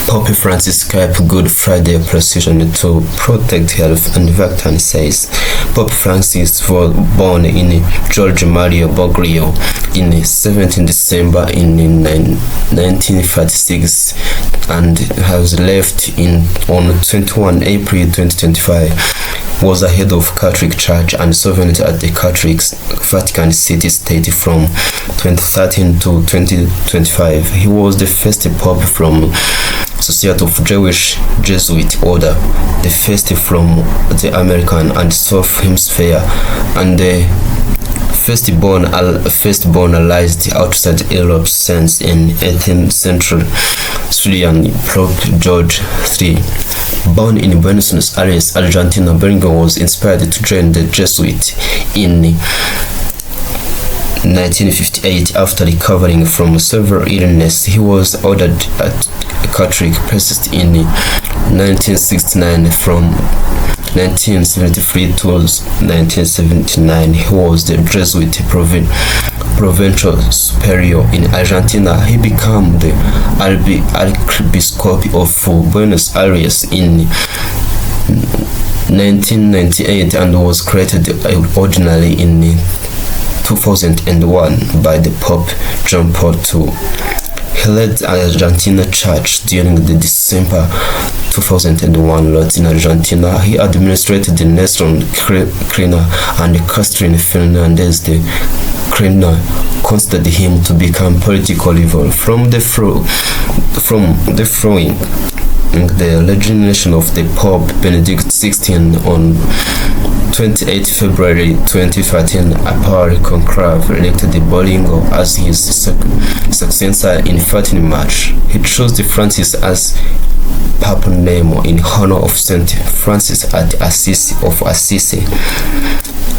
Pope Francis kept Good Friday procession to protect health, and Vatican says Pope Francis was born in George Maria Boglio in 17 December in 1936 and has left on 21 April 2025. Was the head of Catholic Church and sovereign at the Catholic Vatican City-State from 2013 to 2025. He was the first pope from Society of Jewish Jesuit Order, the first from the American and South Hemisphere, and the firstborn realized outside Europe since in 18th century Syrian Pope George III. Born in Buenos Aires, Argentina, Berlinguer was inspired to join the Jesuits in 1958 after recovering from several illnesses. He was ordered a Catholic priest in 1969. From 1973 to 1979, he was the Jesuit provincial superior in Argentina. He became the Archbishop of Buenos Aires in 1998 and was created originally in 2001 by the Pope John Paul II. He led Argentina Church during the December 2001 lot in Argentina. He administrated the Nelson Kirchner and Catherine Fernandez de Kirchner considered him to become political evil from the following the resignation of the Pope Benedict XVI on 28 February 2013, a papal conclave elected Berlinguer as his successor in 13 March. He chose the Francis as papal name in honor of Saint Francis of Assisi.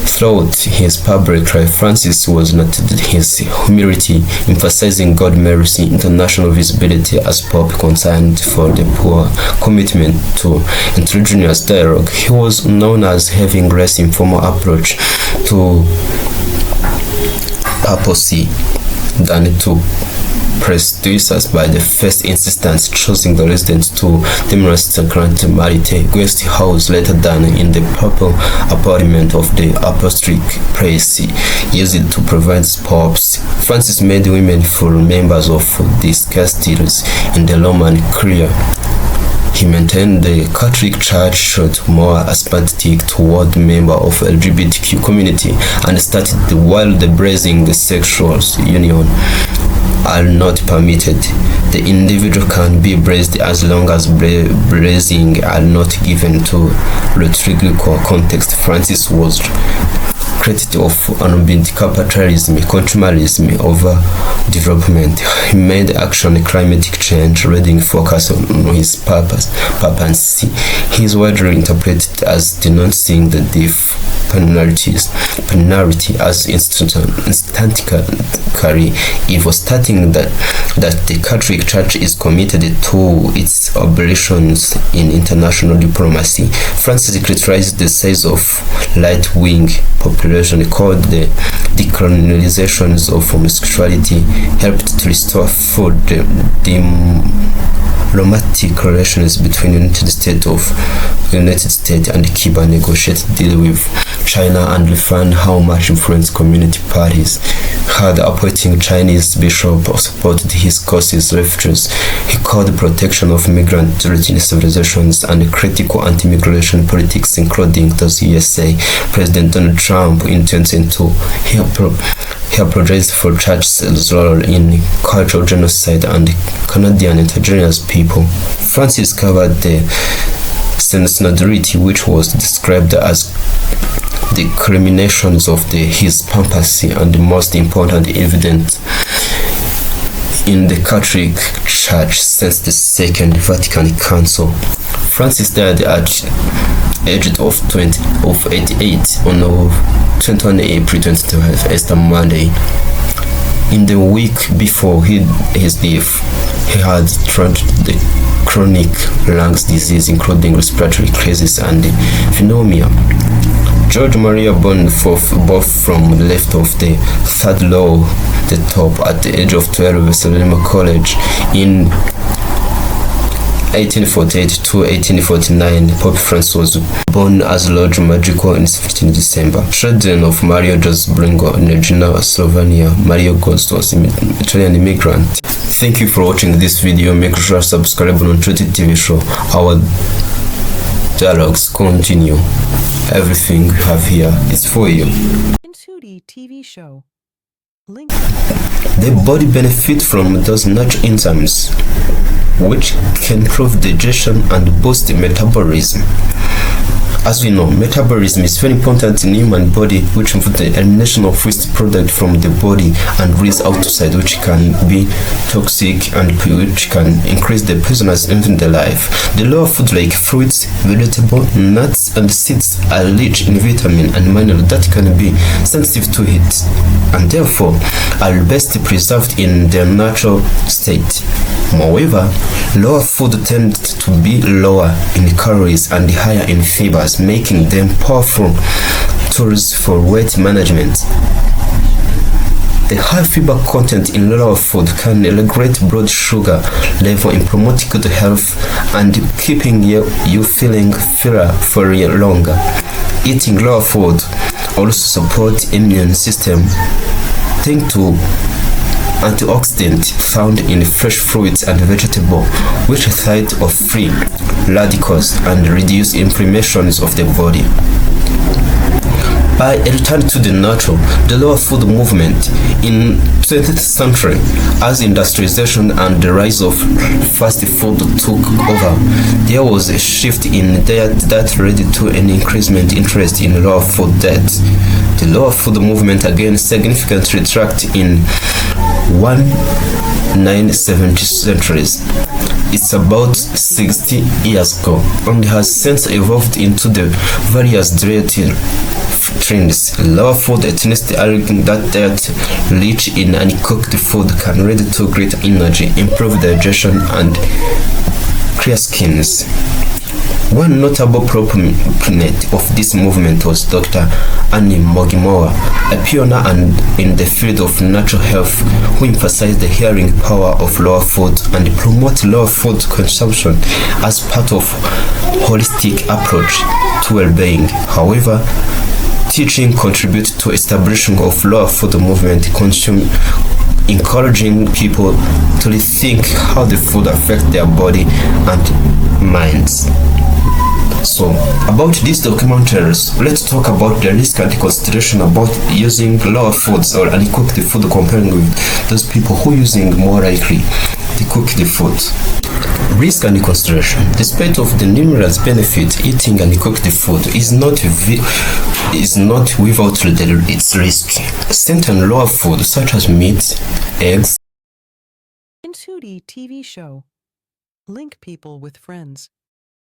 Throughout his public life, Francis was noted his humility, emphasizing God's mercy, international visibility as Pope, concerned for the poor, commitment to interreligious dialogue. He was known as having less informal approach to papacy than to predecessors by the first instance, choosing the residents to demonstrate Grand Marite guest house later than in the papal apartment of the apostolic press used to prevent popes. Francis made women full members of these castles in the Roman Curia. He maintained the Catholic Church showed more sympathetic toward members of the LGBTQ community and started while embracing the sexual union are not permitted. The individual can be braced as long as bracing are not given to liturgical context. Francis was critical of unbounded capitalism, consumerism over development. He made action climatic change, leading focus on his papacy. He is widely interpreted as denouncing the death penalty as instantaneously evil, stating that the Catholic Church is committed to its obligations in international diplomacy. Francis criticized the size of right-wing population, called the decolonizations of homosexuality, helped to restore full diplomatic relations between the United States and Cuba, negotiated deal with China, and refined how much influence community parties had. Appointing Chinese bishop supported his causes refugees. He called the protection of migrant-origin civilizations and critical anti-migration politics, including those USA President Donald Trump in 2002. He apologized for church's role in cultural genocide and Canadian indigenous people. Francis covered the synodality, which was described as the culminations of his papacy and the most important event in the Catholic Church since the Second Vatican Council. Francis died at age of 88 on 21 April 2025, Easter Monday. In the week before his death, he had the chronic lung disease, including respiratory crisis and pneumonia. George Maria born both from the left of the third row, the top, at the age of 12 at Salema College in 1848 to 1849, Pope Francis was born as Lord Magico in 15 December. Children of Mario José Bringo in Argentina, Slovenia. Mario Ghost was an Italian immigrant. Thank you for watching this video. Make sure to subscribe on Ncuti TV show. Our dialogues continue. Everything we have here is for you. Ncuti TV show. Link. The body benefits from those natural enzymes which can improve digestion and boost metabolism. As we know, metabolism is very important in the human body, which involves the elimination of waste product from the body and release outside, which can be toxic and which can increase the poisonous in the life. The lower food like fruits, vegetables, nuts, and seeds are rich in vitamin and mineral that can be sensitive to heat and therefore are best preserved in their natural state. Moreover, lower food tend to be lower in calories and higher in fibers, making them powerful tools for weight management. The high fiber content in lower food can regulate blood sugar level and promote good health and keeping you feeling fuller for longer. Eating lower food also supports immune system thanks to antioxidants found in fresh fruits and vegetables, which fight off free radicals and reduce inflammations of the body. By a return to the natural, the lower food movement in 20th century, as industrialization and the rise of fast food took over, there was a shift in diet that led to an increased interest in lower food diet. The lower food movement again significantly tracked in 1970 centuries. It's about 60 years ago and has since evolved into the various diet trends. Lower food ethnicity arguing that diet rich in uncooked food can lead to greater energy, improved digestion, and clear skins. One notable proponent of this movement was Dr. Annie Mogimowa, a pioneer in the field of natural health who emphasized the healing power of lower food and promoted lower food consumption as part of a holistic approach to well-being. However, teaching contributed to establishing of lower food movement, encouraging people to rethink how the food affects their body and minds. So, about these documentaries, let's talk about the risk and consideration about using lower foods or uncooked food comparing with those people who are using more likely to cook the food. Risk and consideration. Despite of the numerous benefits, eating uncooked food is not without its risk. Certain lower food such as meat, eggs. Ncuti TV show. Link people with friends.